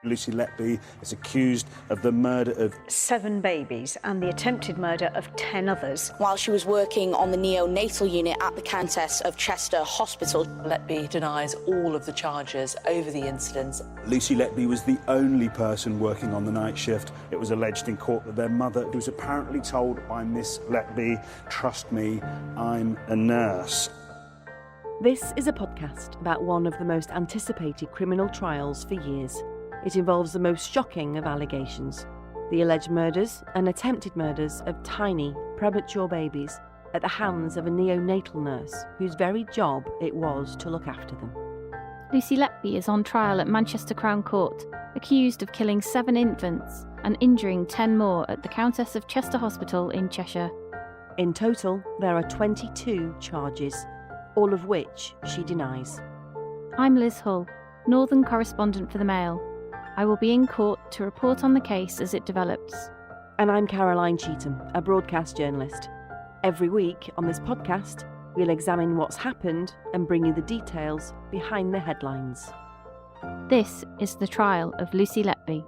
Lucy Letby is accused of the murder of 7 babies and the attempted murder of 10 others. While she was working on the neonatal unit at the Countess of Chester Hospital. Letby denies all of the charges over the incidents. Lucy Letby was the only person working on the night shift. It was alleged in court that their mother was apparently told by Miss Letby, "Trust me, I'm a nurse." This is a podcast about one of the most anticipated criminal trials for years. It involves the most shocking of allegations, the alleged murders and attempted murders of tiny, premature babies at the hands of a neonatal nurse whose very job it was to look after them. Lucy Letby is on trial at Manchester Crown Court, accused of killing 7 infants and injuring 10 more at the Countess of Chester Hospital in Cheshire. In total, there are 22 charges, all of which she denies. I'm Liz Hull, Northern correspondent for the Mail. I will be in court to report on the case as it develops. And I'm Caroline Cheetham, a broadcast journalist. Every week on this podcast, we'll examine what's happened and bring you the details behind the headlines. This is the trial of Lucy Letby.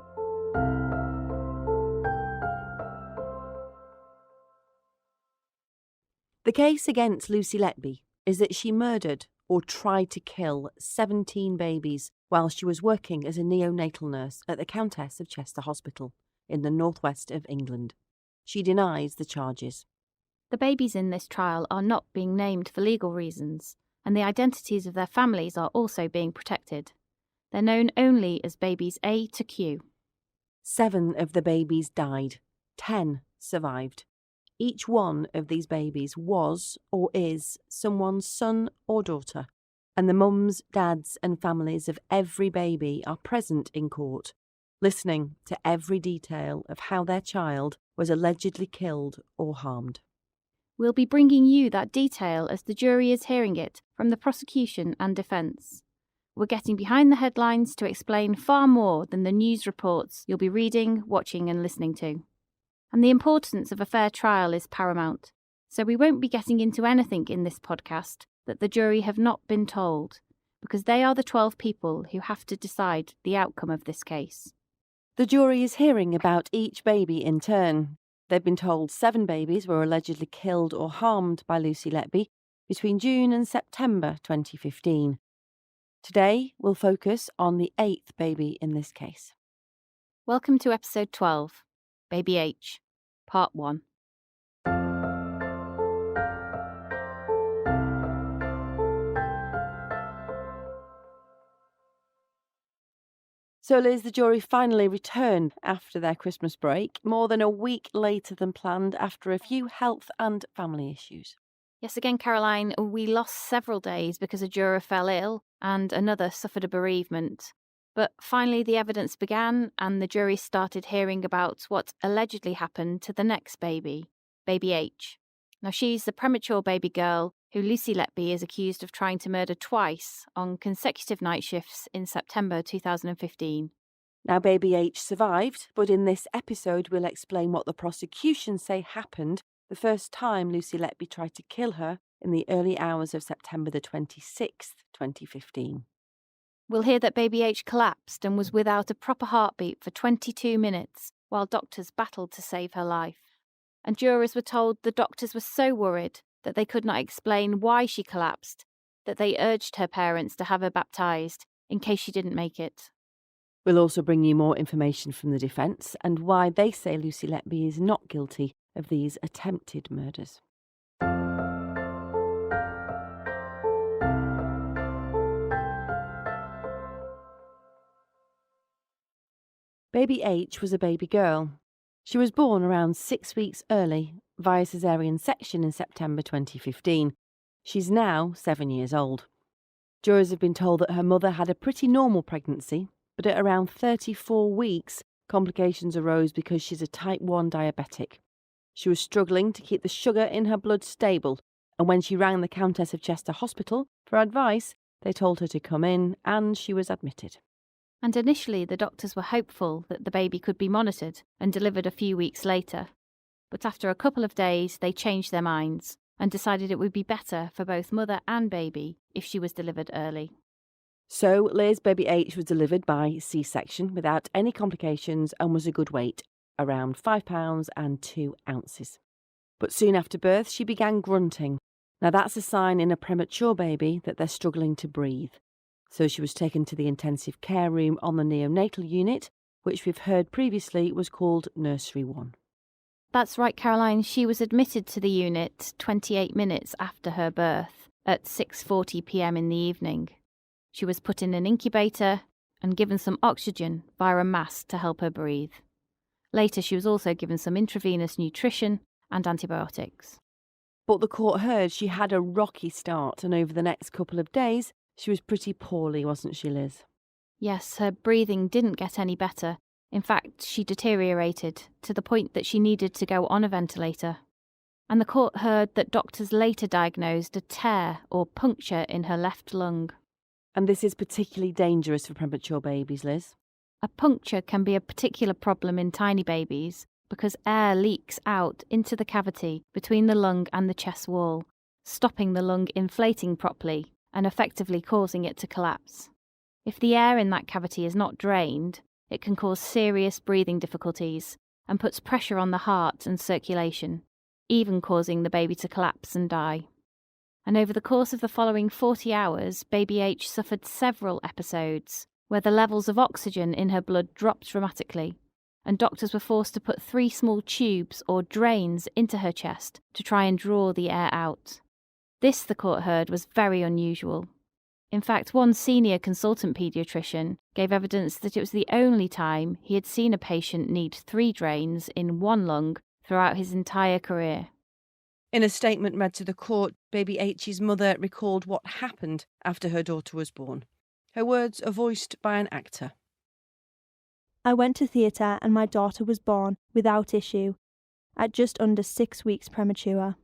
The case against Lucy Letby is that she murdered or tried to kill 17 babies while she was working as a neonatal nurse at the Countess of Chester Hospital in the northwest of England. She denies the charges. The babies in this trial are not being named for legal reasons, and the identities of their families are also being protected. They're known only as babies A to Q. 7 of the babies died. 10 survived. Each one of these babies was or is someone's son or daughter, and the mums, dads and families of every baby are present in court, listening to every detail of how their child was allegedly killed or harmed. We'll be bringing you that detail as the jury is hearing it from the prosecution and defence. We're getting behind the headlines to explain far more than the news reports you'll be reading, watching and listening to. And the importance of a fair trial is paramount, so we won't be getting into anything in this podcast that the jury have not been told, because they are the 12 people who have to decide the outcome of this case. The jury is hearing about each baby in turn. They've been told 7 babies were allegedly killed or harmed by Lucy Letby between June and September 2015. Today, we'll focus on the 8th baby in this case. Welcome to episode 12, Baby H, Part 1. So, Liz, the jury finally returned after their Christmas break, more than a week later than planned after a few health and family issues. Yes, again, Caroline, we lost several days because a juror fell ill and another suffered a bereavement. But finally the evidence began and the jury started hearing about what allegedly happened to the next baby, Baby H. Now, she's the premature baby girl who Lucy Letby is accused of trying to murder twice on consecutive night shifts in September 2015. Now, Baby H survived, but in this episode we'll explain what the prosecution say happened the first time Lucy Letby tried to kill her in the early hours of September the 26th, 2015. We'll hear that Baby H collapsed and was without a proper heartbeat for 22 minutes while doctors battled to save her life. And jurors were told the doctors were so worried that they could not explain why she collapsed, that they urged her parents to have her baptised in case she didn't make it. We'll also bring you more information from the defence and why they say Lucy Letby is not guilty of these attempted murders. Baby H was a baby girl. She was born around 6 weeks early via caesarean section in September 2015. She's now 7 years old. Jurors have been told that her mother had a pretty normal pregnancy, but at around 34 weeks, complications arose because she's a type 1 diabetic. She was struggling to keep the sugar in her blood stable, and when she rang the Countess of Chester Hospital for advice, they told her to come in and she was admitted. And initially the doctors were hopeful that the baby could be monitored and delivered a few weeks later. But after a couple of days they changed their minds and decided it would be better for both mother and baby if she was delivered early. So Liz, baby H, was delivered by C-section without any complications and was a good weight, around 5 pounds and 2 ounces. But soon after birth, she began grunting. Now that's a sign in a premature baby that they're struggling to breathe. So she was taken to the intensive care room on the neonatal unit, which we've heard previously was called Nursery 1. That's right, Caroline. She was admitted to the unit 28 minutes after her birth at 6:40 p.m. in the evening. She was put in an incubator and given some oxygen via a mask to help her breathe. Later, she was also given some intravenous nutrition and antibiotics. But the court heard she had a rocky start, and over the next couple of days, she was pretty poorly, wasn't she, Liz? Yes, her breathing didn't get any better. In fact, she deteriorated to the point that she needed to go on a ventilator. And the court heard that doctors later diagnosed a tear or puncture in her left lung. And this is particularly dangerous for premature babies, Liz. A puncture can be a particular problem in tiny babies because air leaks out into the cavity between the lung and the chest wall, stopping the lung inflating properly and effectively causing it to collapse. If the air in that cavity is not drained, it can cause serious breathing difficulties and puts pressure on the heart and circulation, even causing the baby to collapse and die. And over the course of the following 40 hours, baby H suffered several episodes where the levels of oxygen in her blood dropped dramatically, and doctors were forced to put 3 small tubes or drains into her chest to try and draw the air out. This, the court heard, was very unusual. In fact, one senior consultant paediatrician gave evidence that it was the only time he had seen a patient need 3 drains in one lung throughout his entire career. In a statement read to the court, baby H's mother recalled what happened after her daughter was born. Her words are voiced by an actor. I went to theatre and my daughter was born without issue, at just under 6 weeks premature.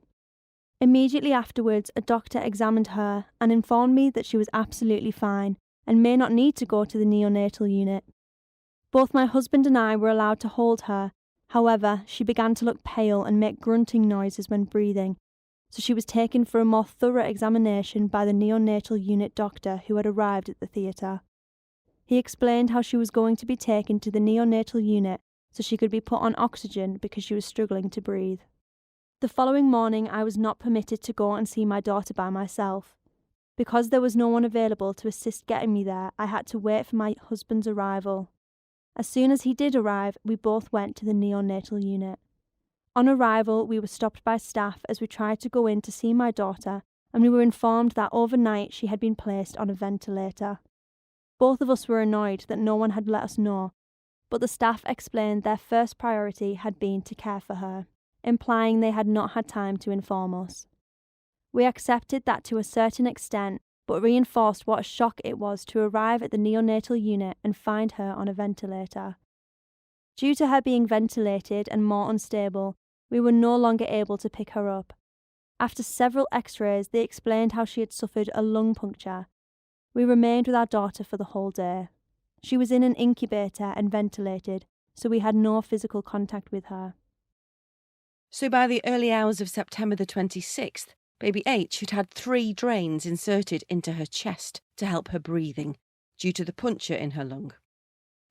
Immediately afterwards, a doctor examined her and informed me that she was absolutely fine and may not need to go to the neonatal unit. Both my husband and I were allowed to hold her. However, she began to look pale and make grunting noises when breathing, so she was taken for a more thorough examination by the neonatal unit doctor who had arrived at the theatre. He explained how she was going to be taken to the neonatal unit so she could be put on oxygen because she was struggling to breathe. The following morning, I was not permitted to go and see my daughter by myself. Because there was no one available to assist getting me there, I had to wait for my husband's arrival. As soon as he did arrive, we both went to the neonatal unit. On arrival, we were stopped by staff as we tried to go in to see my daughter, and we were informed that overnight she had been placed on a ventilator. Both of us were annoyed that no one had let us know, but the staff explained their first priority had been to care for her, implying they had not had time to inform us. We accepted that to a certain extent, but reinforced what a shock it was to arrive at the neonatal unit and find her on a ventilator. Due to her being ventilated and more unstable, we were no longer able to pick her up. After several x-rays, they explained how she had suffered a lung puncture. We remained with our daughter for the whole day. She was in an incubator and ventilated, so we had no physical contact with her. So by the early hours of September the 26th, baby H had had 3 drains inserted into her chest to help her breathing due to the puncture in her lung.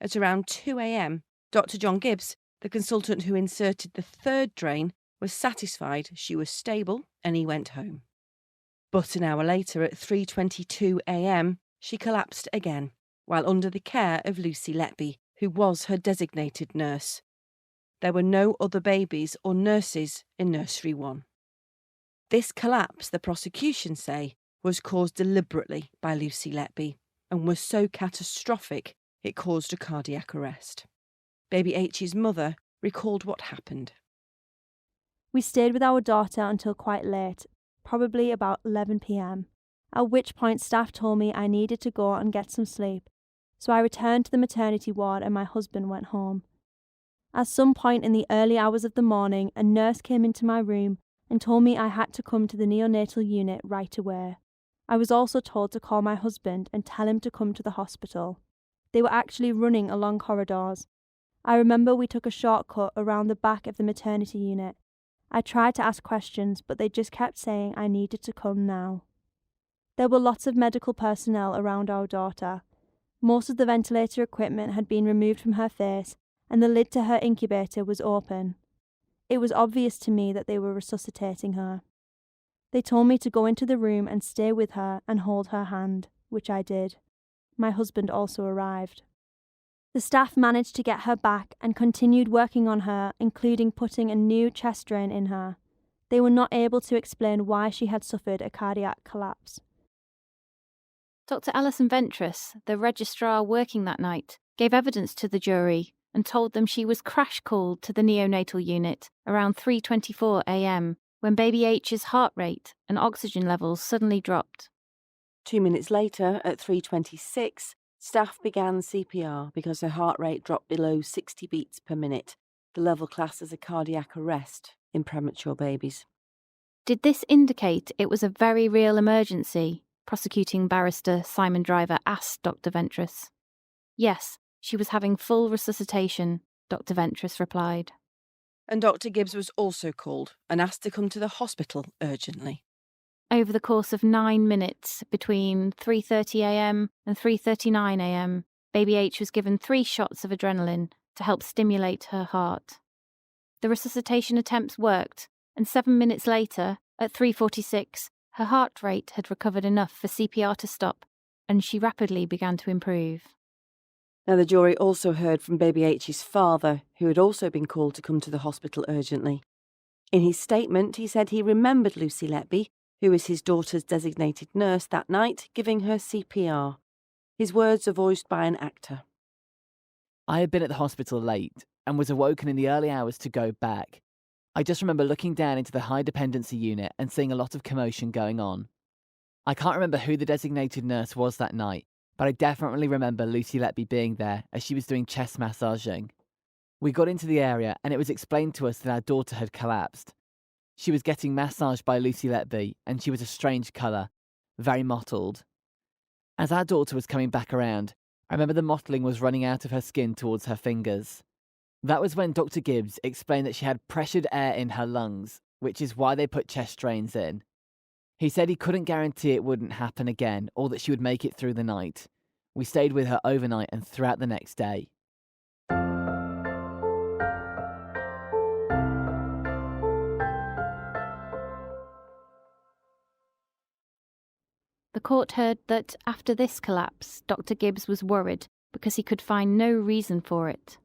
At around 2 a.m, Dr. John Gibbs, the consultant who inserted the 3rd drain, was satisfied she was stable and he went home. But an hour later, at 3:22 a.m, she collapsed again, while under the care of Lucy Letby, who was her designated nurse. There were no other babies or nurses in Nursery 1. This collapse, the prosecution say, was caused deliberately by Lucy Letby and was so catastrophic it caused a cardiac arrest. Baby H's mother recalled what happened. We stayed with our daughter until quite late, probably about 11 p.m, at which point staff told me I needed to go and get some sleep, so I returned to the maternity ward and my husband went home. At some point in the early hours of the morning, a nurse came into my room and told me I had to come to the neonatal unit right away. I was also told to call my husband and tell him to come to the hospital. They were actually running along corridors. I remember we took a shortcut around the back of the maternity unit. I tried to ask questions, but they just kept saying I needed to come now. There were lots of medical personnel around our daughter. Most of the ventilator equipment had been removed from her face, and the lid to her incubator was open. It was obvious to me that they were resuscitating her. They told me to go into the room and stay with her and hold her hand, which I did. My husband also arrived. The staff managed to get her back and continued working on her, including putting a new chest drain in her. They were not able to explain why she had suffered a cardiac collapse. Dr. Alison Ventris, the registrar working that night, gave evidence to the jury and told them she was crash called to the neonatal unit around 3:24 a.m. when baby H's heart rate and oxygen levels suddenly dropped. 2 minutes later, at 3:26, staff began CPR because her heart rate dropped below 60 beats per minute, the level classed as a cardiac arrest in premature babies. Did this indicate it was a very real emergency? Prosecuting barrister Simon Driver asked Dr. Ventris. Yes, she was having full resuscitation, Dr. Ventris replied. And Dr. Gibbs was also called and asked to come to the hospital urgently. Over the course of 9 minutes, between 3:30 a.m. and 3:39 a.m., baby H was given 3 shots of adrenaline to help stimulate her heart. The resuscitation attempts worked, and 7 minutes later, at 3:46, her heart rate had recovered enough for CPR to stop, and she rapidly began to improve. Now, the jury also heard from baby H's father, who had also been called to come to the hospital urgently. In his statement, he said he remembered Lucy Letby, who was his daughter's designated nurse that night, giving her CPR. His words are voiced by an actor. I had been at the hospital late and was awoken in the early hours to go back. I just remember looking down into the high dependency unit and seeing a lot of commotion going on. I can't remember who the designated nurse was that night, but I definitely remember Lucy Letby being there as she was doing chest massaging. We got into the area and it was explained to us that our daughter had collapsed. She was getting massaged by Lucy Letby and she was a strange colour, very mottled. As our daughter was coming back around, I remember the mottling was running out of her skin towards her fingers. That was when Dr. Gibbs explained that she had pressured air in her lungs, which is why they put chest drains in. He said he couldn't guarantee it wouldn't happen again or that she would make it through the night. We stayed with her overnight and throughout the next day. The court heard that after this collapse, Dr. Gibbs was worried because he could find no reason for it.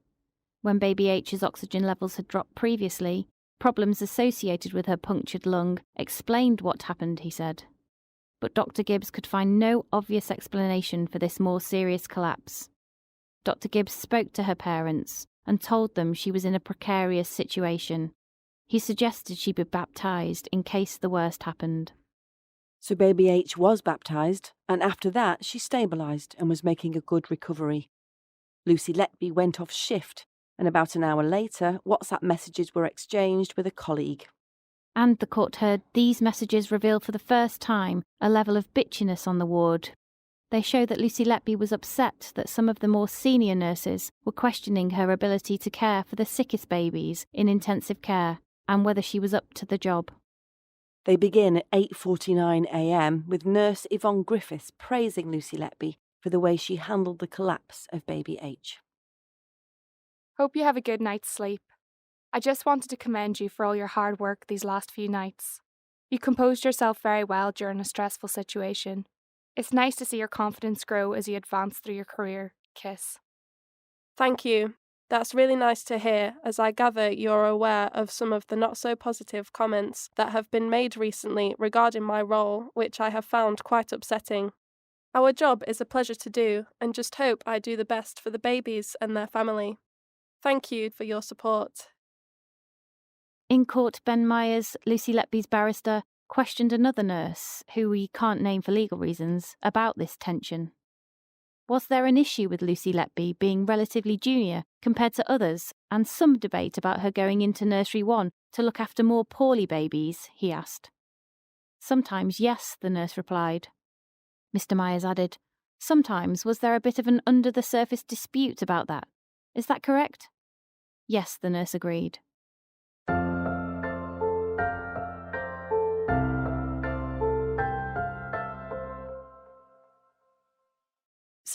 When baby H's oxygen levels had dropped previously, problems associated with her punctured lung explained what happened, he said. But Dr. Gibbs could find no obvious explanation for this more serious collapse. Dr. Gibbs spoke to her parents and told them she was in a precarious situation. He suggested she be baptised in case the worst happened. So baby H was baptised, and after that she stabilised and was making a good recovery. Lucy Letby went off shift, and about an hour later, WhatsApp messages were exchanged with a colleague. And the court heard these messages reveal for the first time a level of bitchiness on the ward. They show that Lucy Letby was upset that some of the more senior nurses were questioning her ability to care for the sickest babies in intensive care and whether she was up to the job. They begin at 8:49 a.m. with nurse Yvonne Griffiths praising Lucy Letby for the way she handled the collapse of baby H. Hope you have a good night's sleep. I just wanted to commend you for all your hard work these last few nights. You composed yourself very well during a stressful situation. It's nice to see your confidence grow as you advance through your career. Kiss. Thank you. That's really nice to hear, as I gather you're aware of some of the not-so-positive comments that have been made recently regarding my role, which I have found quite upsetting. Our job is a pleasure to do, and just hope I do the best for the babies and their family. Thank you for your support. In court, Ben Myers, Lucy Letby's barrister, questioned another nurse, who we can't name for legal reasons, about this tension. Was there an issue with Lucy Letby being relatively junior compared to others, and some debate about her going into Nursery 1 to look after more poorly babies, he asked. Sometimes yes, the nurse replied. Mr. Myers added, sometimes was there a bit of an under-the-surface dispute about that? Is that correct? Yes, the nurse agreed.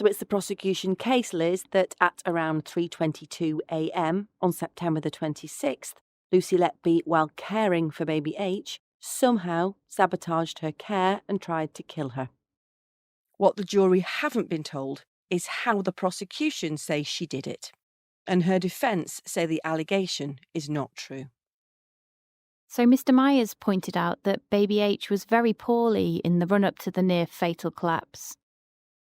So it's the prosecution case, Liz, that at around 3:22 a.m. on September the 26th, Lucy Letby, while caring for baby H, somehow sabotaged her care and tried to kill her. What the jury haven't been told is how the prosecution say she did it, and her defence say the allegation is not true. So Mr. Myers pointed out that baby H was very poorly in the run-up to the near-fatal collapse.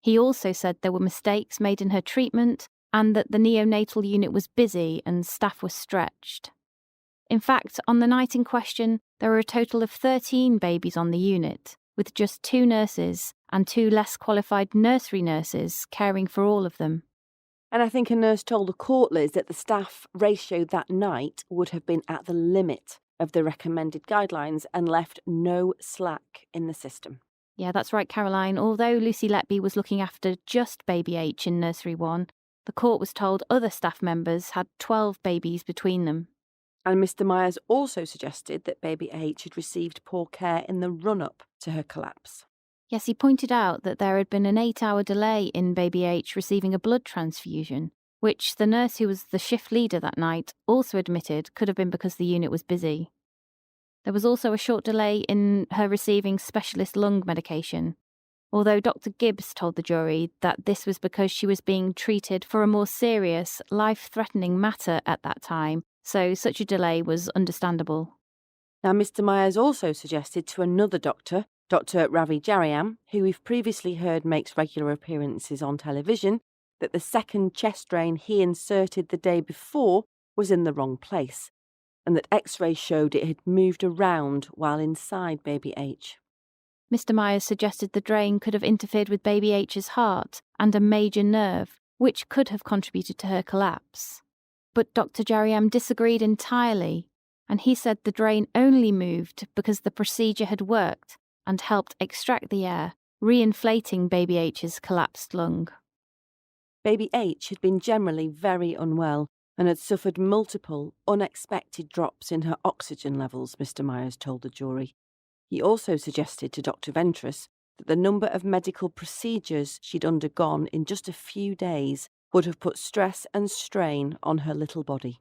He also said there were mistakes made in her treatment and that the neonatal unit was busy and staff were stretched. In fact, on the night in question, there were a total of 13 babies on the unit, with just 2 nurses and 2 less qualified nursery nurses caring for all of them. And I think a nurse told the court, Liz, that the staff ratio that night would have been at the limit of the recommended guidelines and left no slack in the system. Yeah, that's right, Caroline. Although Lucy Letby was looking after just baby H in Nursery 1, the court was told other staff members had 12 babies between them. And Mr. Myers also suggested that baby H had received poor care in the run-up to her collapse. Yes, he pointed out that there had been an 8-hour delay in baby H receiving a blood transfusion, which the nurse who was the shift leader that night also admitted could have been because the unit was busy. There was also a short delay in her receiving specialist lung medication, although Dr. Gibbs told the jury that this was because she was being treated for a more serious, life-threatening matter at that time, so such a delay was understandable. Now, Mr. Myers also suggested to another doctor, Dr. Ravi Jariam, who we've previously heard makes regular appearances on television, that the second chest drain he inserted the day before was in the wrong place, and that X-rays showed it had moved around while inside baby H. Mr. Myers suggested the drain could have interfered with baby H's heart and a major nerve, which could have contributed to her collapse. But Dr. Jariam disagreed entirely, and he said the drain only moved because the procedure had worked and helped extract the air, re-inflating baby H's collapsed lung. Baby H had been generally very unwell and had suffered multiple unexpected drops in her oxygen levels, Mr. Myers told the jury. He also suggested to Dr. Ventris that the number of medical procedures she'd undergone in just a few days would have put stress and strain on her little body.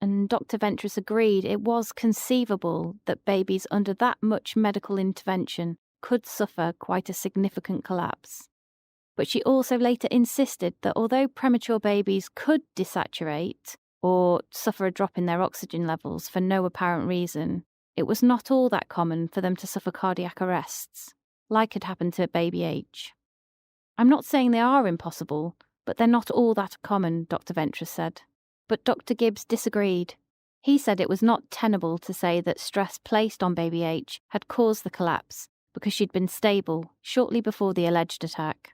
And Dr. Ventris agreed it was conceivable that babies under that much medical intervention could suffer quite a significant collapse. But she also later insisted that although premature babies could desaturate or suffer a drop in their oxygen levels for no apparent reason, it was not all that common for them to suffer cardiac arrests, like had happened to baby H. I'm not saying they are impossible, but they're not all that common, Dr. Ventris said. But Dr. Gibbs disagreed. He said it was not tenable to say that stress placed on baby H had caused the collapse because she'd been stable shortly before the alleged attack.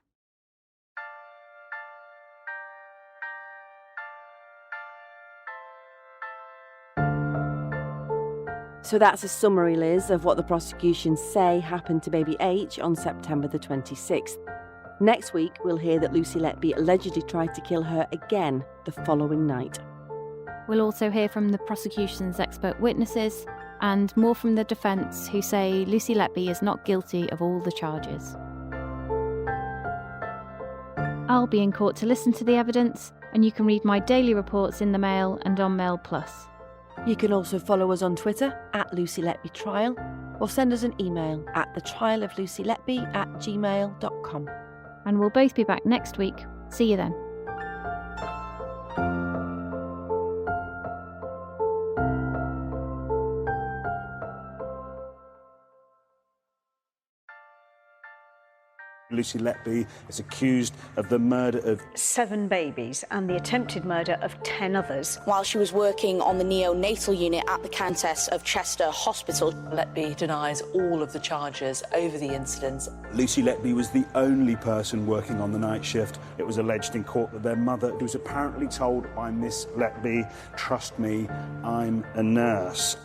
So that's a summary, Liz, of what the prosecution say happened to baby H on September the 26th. Next week, we'll hear that Lucy Letby allegedly tried to kill her again the following night. We'll also hear from the prosecution's expert witnesses and more from the defence, who say Lucy Letby is not guilty of all the charges. I'll be in court to listen to the evidence, and you can read my daily reports in the Mail and on Mail Plus. You can also follow us on Twitter at Lucy Letby Trial, or send us an email at thetrialoflucyletby@gmail.com. And we'll both be back next week. See you then. Lucy Letby is accused of the murder of 7 babies and the attempted murder of 10 others. While she was working on the neonatal unit at the Countess of Chester Hospital. Letby denies all of the charges over the incidents. Lucy Letby was the only person working on the night shift. It was alleged in court that their mother was apparently told by Miss Letby, "Trust me, I'm a nurse."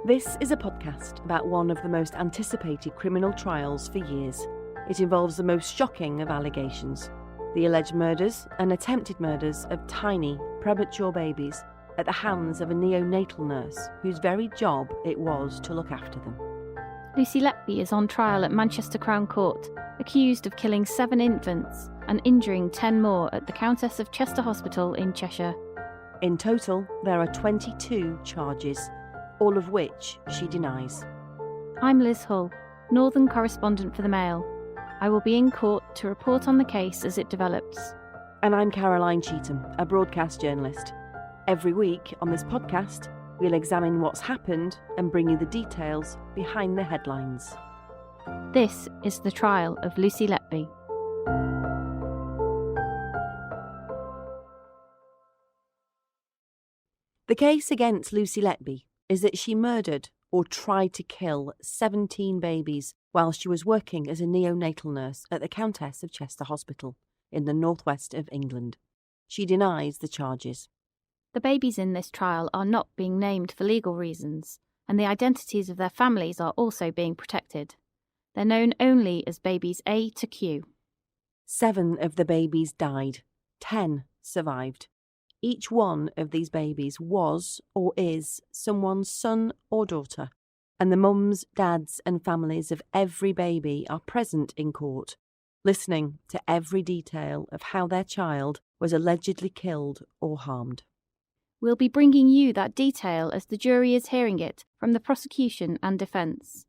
This is a podcast about one of the most anticipated criminal trials for years. It involves the most shocking of allegations, the alleged murders and attempted murders of tiny, premature babies at the hands of a neonatal nurse whose very job it was to look after them. Lucy Letby is on trial at Manchester Crown Court, accused of killing 7 infants and injuring 10 more at the Countess of Chester Hospital in Cheshire. In total, there are 22 charges, all of which she denies. I'm Liz Hull, Northern correspondent for the Mail. I will be in court to report on the case as it develops. And I'm Caroline Cheetham, a broadcast journalist. Every week on this podcast, we'll examine what's happened and bring you the details behind the headlines. This is the trial of Lucy Letby. The case against Lucy Letby is that she murdered or tried to kill 17 babies while she was working as a neonatal nurse at the Countess of Chester Hospital in the northwest of England. She denies the charges. The babies in this trial are not being named for legal reasons, and the identities of their families are also being protected. They're known only as babies A to Q. 7 of the babies died. 10 survived. Each one of these babies was or is someone's son or daughter, and the mums, dads and families of every baby are present in court, listening to every detail of how their child was allegedly killed or harmed. We'll be bringing you that detail as the jury is hearing it from the prosecution and defence.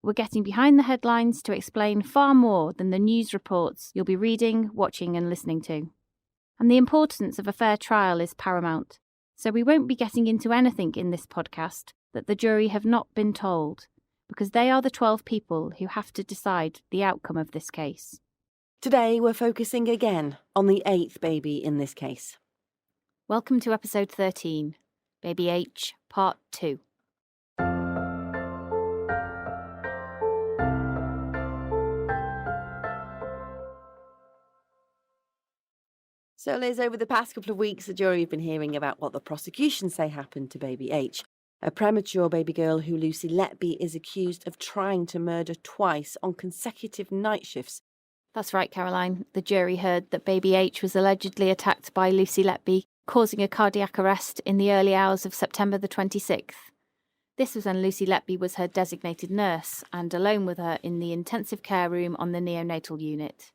We're getting behind the headlines to explain far more than the news reports you'll be reading, watching and listening to. And the importance of a fair trial is paramount, so we won't be getting into anything in this podcast that the jury have not been told, because they are the 12 people who have to decide the outcome of this case. Today we're focusing again on the 8th baby in this case. Welcome to episode 13, Baby H, Part 2. So Liz, over the past couple of weeks, the jury have been hearing about what the prosecution say happened to baby H, a premature baby girl who Lucy Letby is accused of trying to murder twice on consecutive night shifts. That's right, Caroline. The jury heard that baby H was allegedly attacked by Lucy Letby, causing a cardiac arrest in the early hours of September the 26th. This was when Lucy Letby was her designated nurse and alone with her in the intensive care room on the neonatal unit.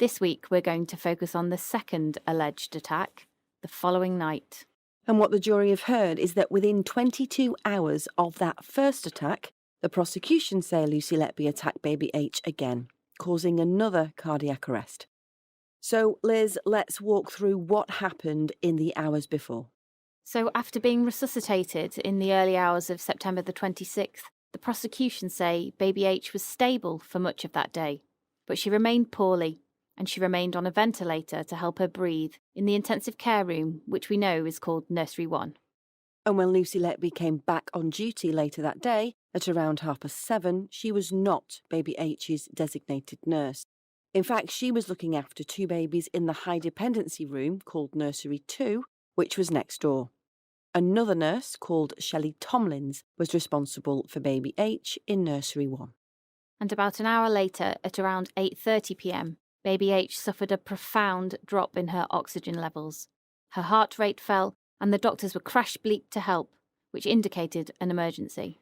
This week we're going to focus on the second alleged attack, the following night. And what the jury have heard is that within 22 hours of that first attack, the prosecution say Lucy Letby attacked baby H again, causing another cardiac arrest. So, Liz, let's walk through what happened in the hours before. So, after being resuscitated in the early hours of September the 26th, the prosecution say baby H was stable for much of that day, but she remained poorly, and she remained on a ventilator to help her breathe in the intensive care room, which we know is called Nursery 1. And when Lucy Letby came back on duty later that day, at around 7:30, she was not baby H's designated nurse. In fact, she was looking after 2 babies in the high dependency room called Nursery 2, which was next door. Another nurse called Shelley Tomlins was responsible for baby H in Nursery 1. And about an hour later, at around 8:30 p.m, baby H suffered a profound drop in her oxygen levels. Her heart rate fell, and the doctors were crash-bleeped to help, which indicated an emergency.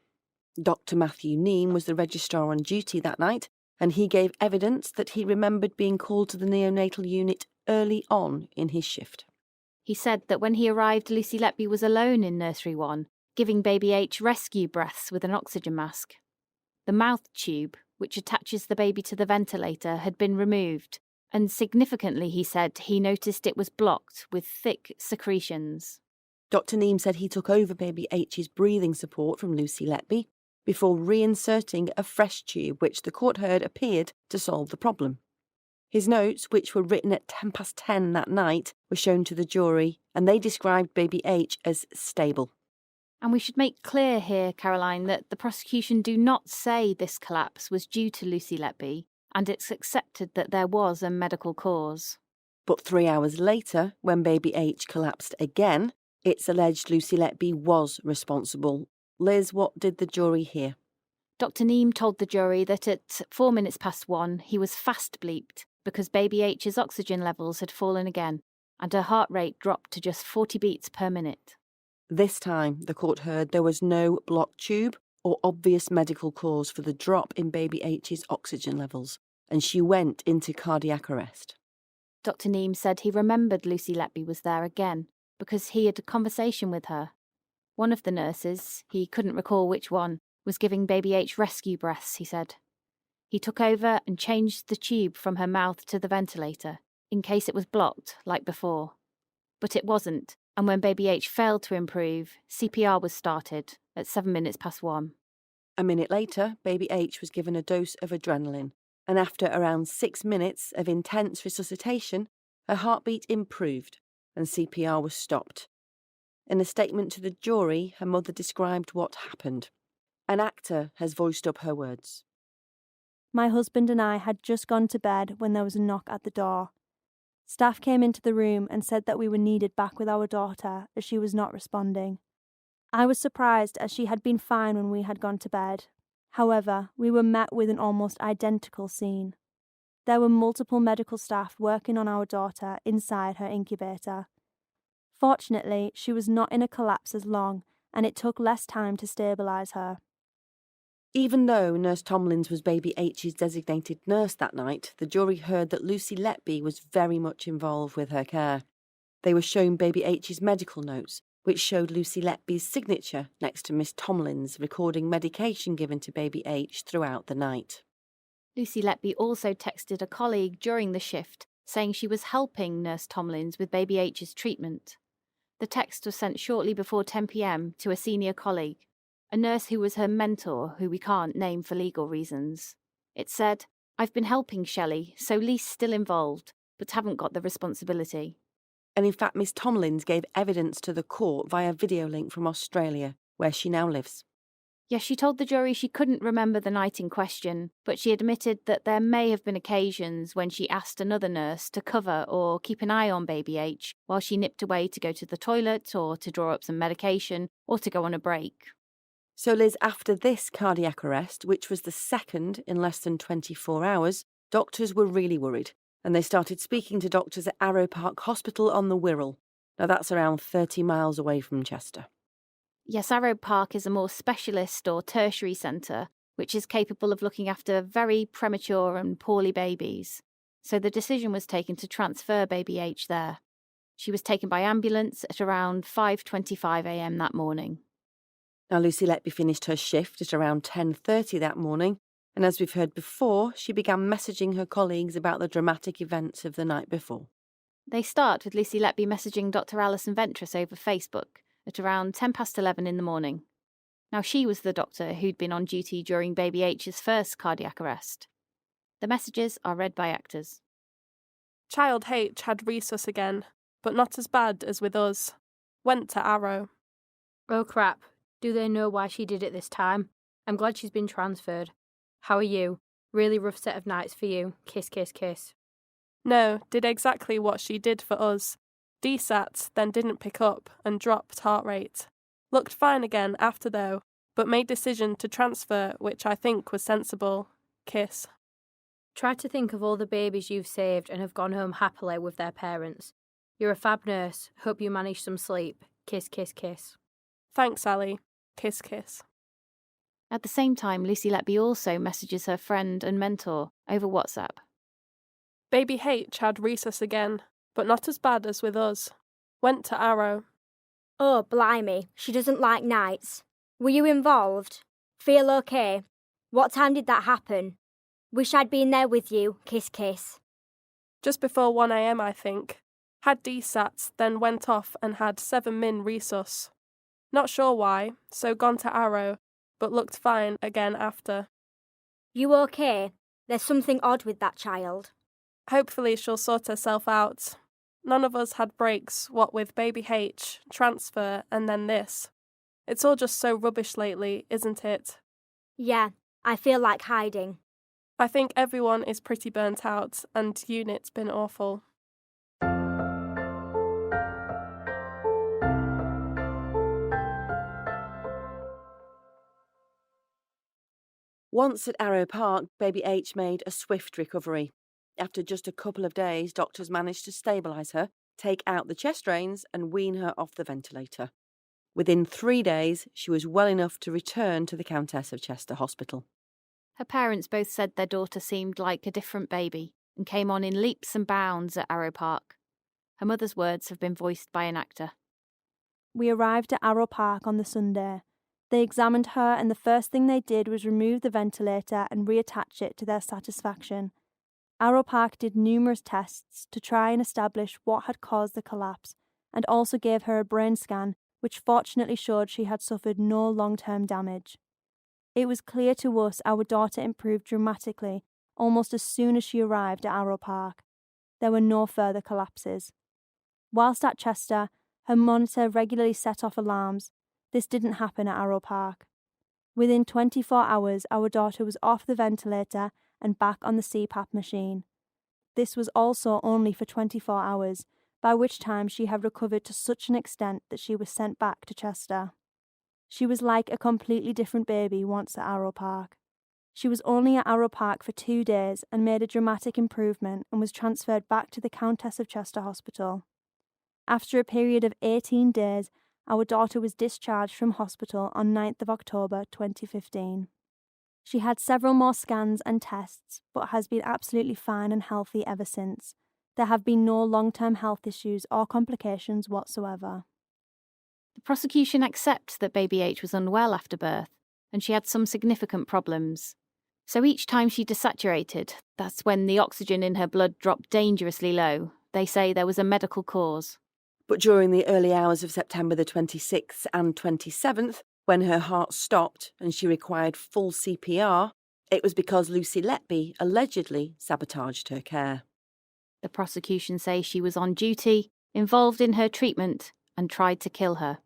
Dr. Matthew Neame was the registrar on duty that night, and he gave evidence that he remembered being called to the neonatal unit early on in his shift. He said that when he arrived, Lucy Letby was alone in Nursery 1, giving baby H rescue breaths with an oxygen mask. The mouth tube, which attaches the baby to the ventilator, had been removed, and significantly, he said, he noticed it was blocked with thick secretions. Dr. Neame said he took over baby H's breathing support from Lucy Letby before reinserting a fresh tube, which the court heard appeared to solve the problem. His notes, which were written at 10:10 that night, were shown to the jury, and they described baby H as stable. And we should make clear here, Caroline, that the prosecution do not say this collapse was due to Lucy Letby, and it's accepted that there was a medical cause. But 3 hours later, when baby H collapsed again, it's alleged Lucy Letby was responsible. Liz, what did the jury hear? Dr. Neame told the jury that at 1:04, he was fast bleeped because baby H's oxygen levels had fallen again, and her heart rate dropped to just 40 beats per minute. This time, the court heard there was no blocked tube or obvious medical cause for the drop in baby H's oxygen levels, and she went into cardiac arrest. Dr. Neame said he remembered Lucy Letby was there again because he had a conversation with her. One of the nurses, he couldn't recall which one, was giving baby H rescue breaths, he said. He took over and changed the tube from her mouth to the ventilator, in case it was blocked, like before. But it wasn't, and when baby H failed to improve, CPR was started at 1:07. A minute later, baby H was given a dose of adrenaline, and after around 6 minutes of intense resuscitation, her heartbeat improved and CPR was stopped. In a statement to the jury, her mother described what happened. An actor has voiced up her words. My husband and I had just gone to bed when there was a knock at the door. Staff came into the room and said that we were needed back with our daughter as she was not responding. I was surprised as she had been fine when we had gone to bed. However, we were met with an almost identical scene. There were multiple medical staff working on our daughter inside her incubator. Fortunately, she was not in a collapse as long, and it took less time to stabilise her. Even though Nurse Tomlins was baby H's designated nurse that night, the jury heard that Lucy Letby was very much involved with her care. They were shown baby H's medical notes, which showed Lucy Letby's signature next to Miss Tomlins recording medication given to baby H throughout the night. Lucy Letby also texted a colleague during the shift, saying she was helping Nurse Tomlins with baby H's treatment. The text was sent shortly before 10 p.m. to a senior colleague, a nurse who was her mentor, who we can't name for legal reasons. It said, "I've been helping Shelley, so Lee's still involved, but haven't got the responsibility." And in fact, Miss Tomlins gave evidence to the court via video link from Australia, where she now lives. Yes, she told the jury she couldn't remember the night in question, but she admitted that there may have been occasions when she asked another nurse to cover or keep an eye on baby H while she nipped away to go to the toilet or to draw up some medication or to go on a break. So Liz, after this cardiac arrest, which was the second in less than 24 hours, doctors were really worried, and they started speaking to doctors at Arrowe Park Hospital on the Wirral. Now that's around 30 miles away from Chester. Yes, Arrowe Park is a more specialist or tertiary centre, which is capable of looking after very premature and poorly babies. So the decision was taken to transfer baby H there. She was taken by ambulance at around 5:25 a.m. that morning. Now Lucy Letby finished her shift at around 10:30 that morning, and as we've heard before, she began messaging her colleagues about the dramatic events of the night before. They start with Lucy Letby messaging Dr. Alison Ventris over Facebook at around 11:10 in the morning. Now she was the doctor who'd been on duty during baby H's first cardiac arrest. The messages are read by actors. Child H had resus again, but not as bad as with us. Went to Arrowe. Oh crap, do they know why she did it this time? I'm glad she's been transferred. How are you? Really rough set of nights for you. Kiss, kiss, kiss. No, did exactly what she did for us. DSAT, then didn't pick up and dropped heart rate. Looked fine again after though, but made decision to transfer, which I think was sensible. Kiss. Try to think of all the babies you've saved and have gone home happily with their parents. You're a fab nurse. Hope you manage some sleep. Kiss, kiss, kiss. Thanks, Sally. Kiss, kiss. At the same time, Lucy Letby also messages her friend and mentor over WhatsApp. Baby H had resus again, but not as bad as with us. Went to Arrowe. Oh, blimey, she doesn't like nights. Were you involved? Feel okay? What time did that happen? Wish I'd been there with you. Kiss, kiss. Just before 1 a.m, I think. Had DSAT, then went off and had 7 min resus. Not sure why, so gone to Arrowe, but looked fine again after. You okay? There's something odd with that child. Hopefully she'll sort herself out. None of us had breaks, what with baby H, transfer, and then this. It's all just so rubbish lately, isn't it? Yeah, I feel like hiding. I think everyone is pretty burnt out, and unit's been awful. Once at Arrowe Park, baby H made a swift recovery. After just a couple of days, doctors managed to stabilise her, take out the chest drains and wean her off the ventilator. Within 3 days, she was well enough to return to the Countess of Chester Hospital. Her parents both said their daughter seemed like a different baby, and came on in leaps and bounds at Arrowe Park. Her mother's words have been voiced by an actor. We arrived at Arrowe Park on the Sunday. They examined her, and the first thing they did was remove the ventilator and reattach it to their satisfaction. Arrowe Park did numerous tests to try and establish what had caused the collapse, and also gave her a brain scan, which fortunately showed she had suffered no long-term damage. It was clear to us our daughter improved dramatically almost as soon as she arrived at Arrowe Park. There were no further collapses. Whilst at Chester, her monitor regularly set off alarms. This didn't happen at Arrowe Park. Within 24 hours, our daughter was off the ventilator and back on the CPAP machine. This was also only for 24 hours, by which time she had recovered to such an extent that she was sent back to Chester. She was like a completely different baby once at Arrowe Park. She was only at Arrowe Park for 2 days and made a dramatic improvement and was transferred back to the Countess of Chester Hospital. After a period of 18 days, our daughter was discharged from hospital on 9th of October 2015. She had several more scans and tests, but has been absolutely fine and healthy ever since. There have been no long-term health issues or complications whatsoever. The prosecution accepts that baby H was unwell after birth, and she had some significant problems. So each time she desaturated, that's when the oxygen in her blood dropped dangerously low, they say there was a medical cause. But during the early hours of September the 26th and 27th, when her heart stopped and she required full CPR, it was because Lucy Letby allegedly sabotaged her care. The prosecution say she was on duty, involved in her treatment, and tried to kill her.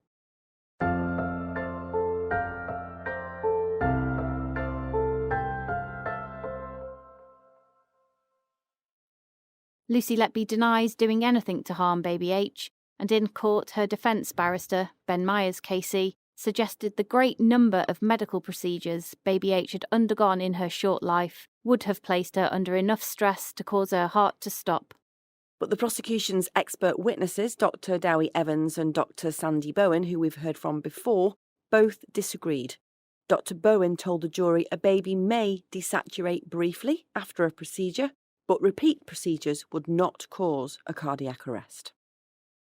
Lucy Letby denies doing anything to harm baby H, and in court her defence barrister, Ben Myers KC, suggested the great number of medical procedures baby H had undergone in her short life would have placed her under enough stress to cause her heart to stop. But the prosecution's expert witnesses, Dr. Dowie Evans and Dr. Sandy Bowen, who we've heard from before, both disagreed. Dr. Bowen told the jury a baby may desaturate briefly after a procedure, but repeat procedures would not cause a cardiac arrest.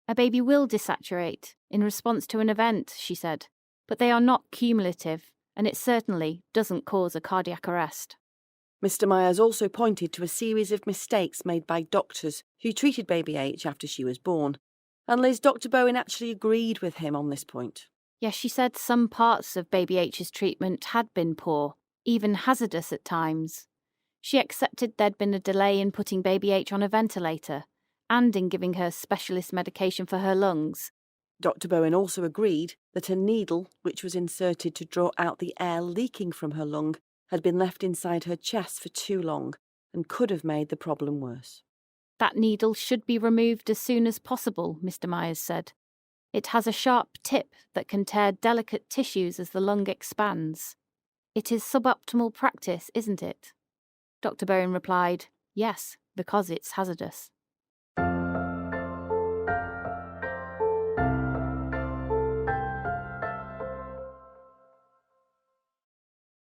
A baby will desaturate in response to an event, she said, but they are not cumulative, and it certainly doesn't cause a cardiac arrest. Mr. Myers also pointed to a series of mistakes made by doctors who treated baby H after she was born. And Liz, Dr. Bowen actually agreed with him on this point. Yes, she said some parts of baby H's treatment had been poor, even hazardous at times. She accepted there'd been a delay in putting baby H on a ventilator and in giving her specialist medication for her lungs. Dr. Bowen also agreed that a needle, which was inserted to draw out the air leaking from her lung, had been left inside her chest for too long and could have made the problem worse. That needle should be removed as soon as possible, Mr. Myers said. It has a sharp tip that can tear delicate tissues as the lung expands. It is suboptimal practice, isn't it? Dr. Bowen replied, yes, because it's hazardous.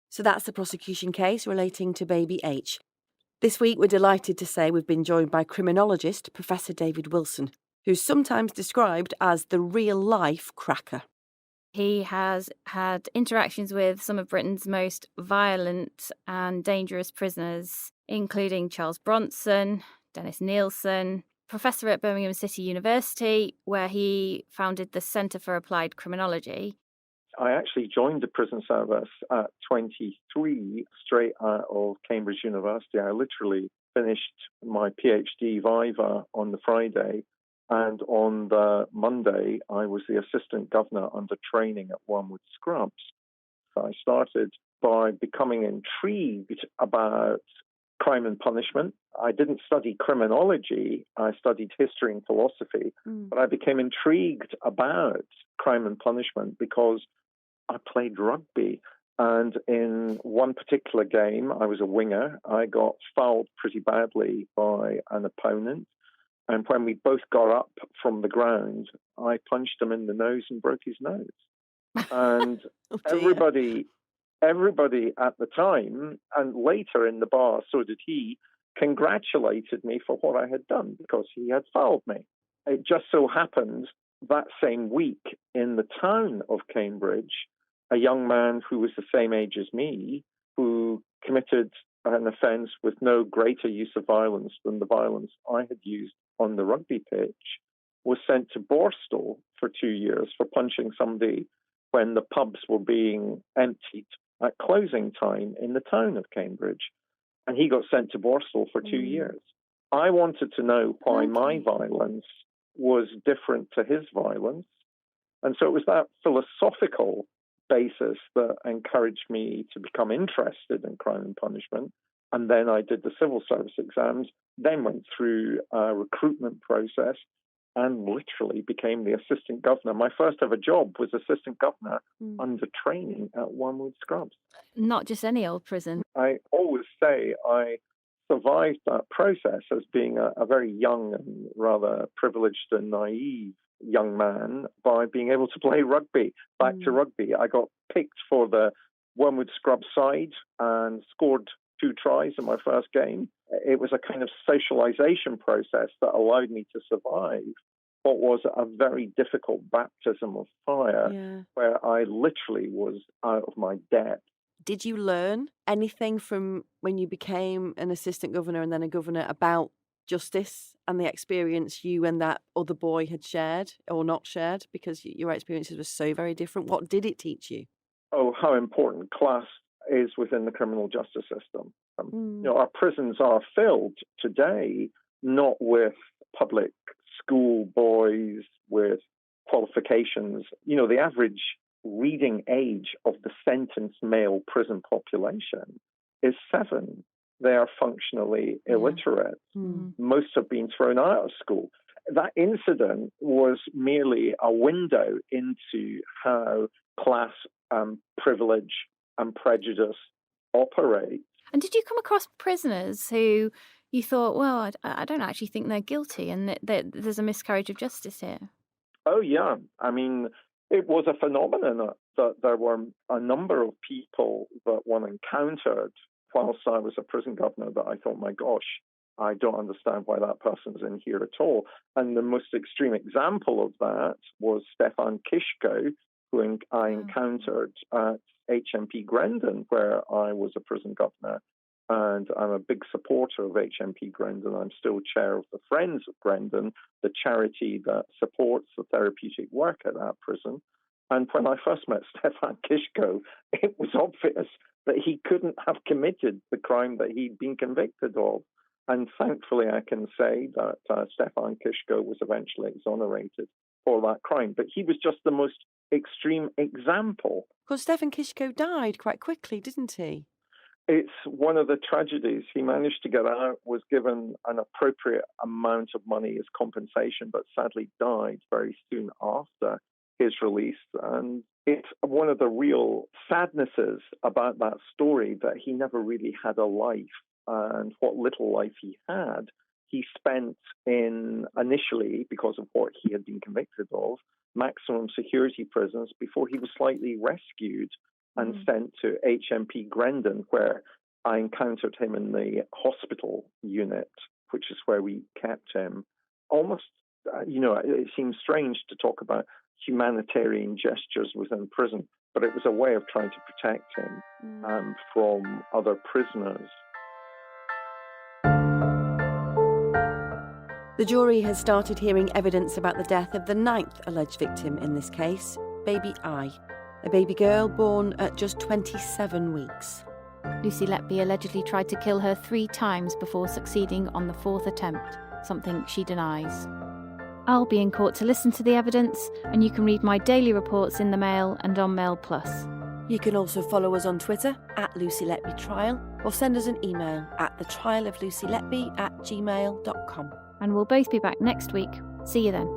So that's the prosecution case relating to baby H. This week we're delighted to say we've been joined by criminologist Professor David Wilson, who's sometimes described as the real-life cracker. He has had interactions with some of Britain's most violent and dangerous prisoners, including Charles Bronson, Dennis Nielsen, professor at Birmingham City University, where he founded the Centre for Applied Criminology. I actually joined the prison service at 23, straight out of Cambridge University. I literally finished my PhD viva on the Friday, and on the Monday, I was the assistant governor under training at Wormwood Scrubs. I started by becoming intrigued about crime and punishment. I didn't study criminology, I studied history and philosophy, but I became intrigued about crime and punishment because I played rugby. And in one particular game, I was a winger. I got fouled pretty badly by an opponent. And when we both got up from the ground, I punched him in the nose and broke his nose. And everybody at the time, and later in the bar, so did he, congratulated me for what I had done because he had fouled me. It just so happened that same week in the town of Cambridge, a young man who was the same age as me, who committed an offence with no greater use of violence than the violence I had used on the rugby pitch, was sent to Borstal for 2 years for punching somebody when the pubs were being emptied at closing time in the town of Cambridge. And he got sent to Borstal for 2 years. I wanted to know why my violence was different to his violence. And so it was that philosophical basis that encouraged me to become interested in crime and punishment. And then I did the civil service exams, then went through a recruitment process and literally became the assistant governor. My first ever job was assistant governor under training at Wormwood Scrubs. Not just any old prison. I always say I survived that process as being a very young and rather privileged and naive young man by being able to play rugby, back to rugby. I got picked for the Wormwood Scrubs side and scored 2 tries in my first game. It was a kind of socialization process that allowed me to survive what was a very difficult baptism of fire, where I literally was out of my depth. Did you learn anything from when you became an assistant governor and then a governor about justice and the experience you and that other boy had shared or not shared, because your experiences were so very different? What did it teach you? Oh, how important class is within the criminal justice system. You know, our prisons are filled today not with public school boys with qualifications. You know, the average reading age of the sentenced male prison population is 7. They are functionally illiterate. Most have been thrown out of school. That incident was merely a window into how class, privilege and prejudice operate. And did you come across prisoners who you thought, well, I don't actually think they're guilty and that there's a miscarriage of justice here? Oh, yeah. I mean, it was a phenomenon that there were a number of people that one encountered whilst I was a prison governor that I thought, my gosh, I don't understand why that person's in here at all. And the most extreme example of that was Stefan Kiszko, who I encountered at HMP Grendon, where I was a prison governor. And I'm a big supporter of HMP Grendon. I'm still chair of the Friends of Grendon, the charity that supports the therapeutic work at that prison. And when I first met Stefan Kiszko, it was obvious that he couldn't have committed the crime that he'd been convicted of. And thankfully, I can say that Stefan Kiszko was eventually exonerated for that crime. But he was just the most extreme example. Because Stefan Kiszko died quite quickly, didn't he? It's one of the tragedies. He managed to get out, was given an appropriate amount of money as compensation, but sadly died very soon after his release. And it's one of the real sadnesses about that story that he never really had a life. And what little life he had, he spent in, initially, because of what he had been convicted of, maximum security prisons before he was slightly rescued and sent to HMP Grendon, where I encountered him in the hospital unit, which is where we kept him. Almost, it seems strange to talk about humanitarian gestures within prison, but it was a way of trying to protect him from other prisoners. The jury has started hearing evidence about the death of the 9th alleged victim in this case, baby I, a baby girl born at just 27 weeks. Lucy Letby allegedly tried to kill her 3 times before succeeding on the 4th attempt, something she denies. I'll be in court to listen to the evidence, and you can read my daily reports in the Mail and on Mail Plus. You can also follow us on Twitter at Lucy Letby Trial, or send us an email at thetrialoflucyletby@gmail.com. And we'll both be back next week. See you then.